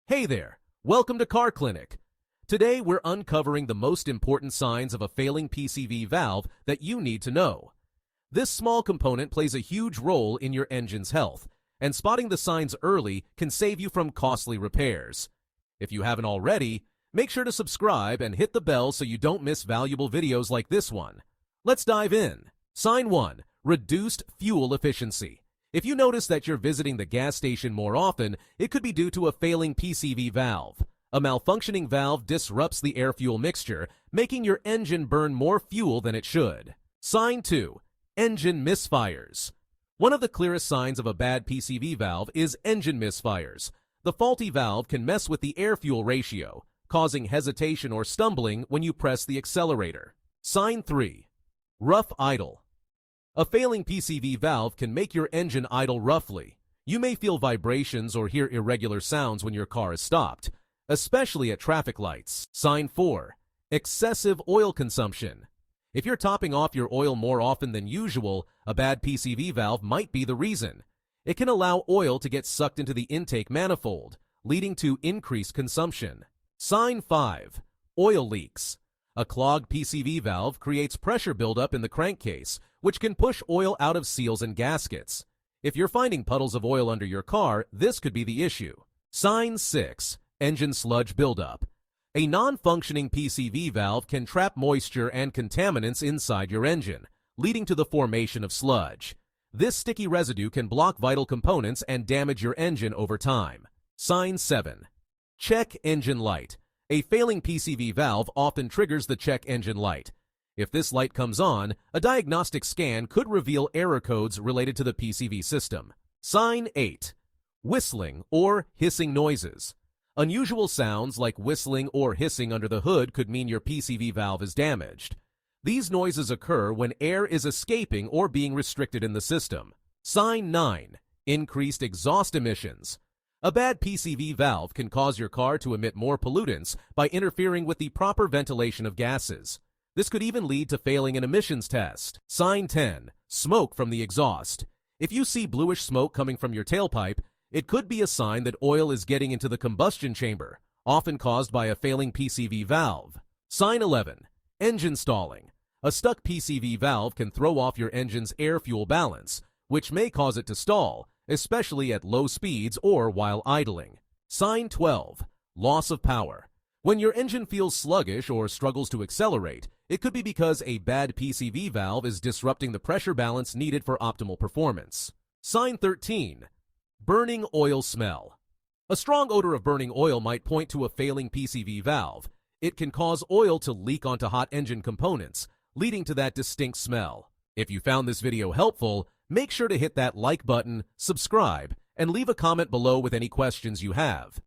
Hey there, welcome to Car Clinic. Today we're uncovering the most important signs of a failing PCV valve that you need to know. This small component plays a huge role in your engine's health, and spotting the signs early can save you from costly repairs. If you haven't already, make sure to subscribe and hit the bell so you don't miss valuable videos like this one. Let's dive in. Sign 1. Reduced fuel efficiency. If you notice that you're visiting the gas station more often, it could be due to a failing PCV valve. A malfunctioning valve disrupts the air-fuel mixture, making your engine burn more fuel than it should. Sign 2. Engine misfires. One of the clearest signs of a bad PCV valve is engine misfires. The faulty valve can mess with the air-fuel ratio, causing hesitation or stumbling when you press the accelerator. Sign 3. Rough idle. A failing PCV valve can make your engine idle roughly. You may feel vibrations or hear irregular sounds when your car is stopped, especially at traffic lights. Sign 4. Excessive oil consumption. If you're topping off your oil more often than usual, a bad PCV valve might be the reason. It can allow oil to get sucked into the intake manifold, leading to increased consumption. Sign 5. Oil leaks. A clogged PCV valve creates pressure buildup in the crankcase, which can push oil out of seals and gaskets. If you're finding puddles of oil under your car, this could be the issue. Sign 6. Engine sludge buildup. A non-functioning PCV valve can trap moisture and contaminants inside your engine, leading to the formation of sludge. This sticky residue can block vital components and damage your engine over time. Sign 7. Check engine light. A failing PCV valve often triggers the check engine light. If this light comes on, a diagnostic scan could reveal error codes related to the PCV system. Sign 8. Whistling or hissing noises. Unusual sounds like whistling or hissing under the hood could mean your PCV valve is damaged. These noises occur when air is escaping or being restricted in the system. Sign 9. Increased exhaust emissions. A bad PCV valve can cause your car to emit more pollutants by interfering with the proper ventilation of gases. This could even lead to failing an emissions test. Sign 10. Smoke from the exhaust. If you see bluish smoke coming from your tailpipe, it could be a sign that oil is getting into the combustion chamber, often caused by a failing PCV valve. Sign 11. Engine stalling. A stuck PCV valve can throw off your engine's air-fuel balance, which may cause it to stall, especially at low speeds or while idling. Sign 12. Loss of power. When your engine feels sluggish or struggles to accelerate, it could be because a bad PCV valve is disrupting the pressure balance needed for optimal performance. Sign 13. Burning oil smell. A strong odor of burning oil might point to a failing PCV valve. It can cause oil to leak onto hot engine components, leading to that distinct smell. If you found this video helpful, make sure to hit that like button, subscribe, and leave a comment below with any questions you have.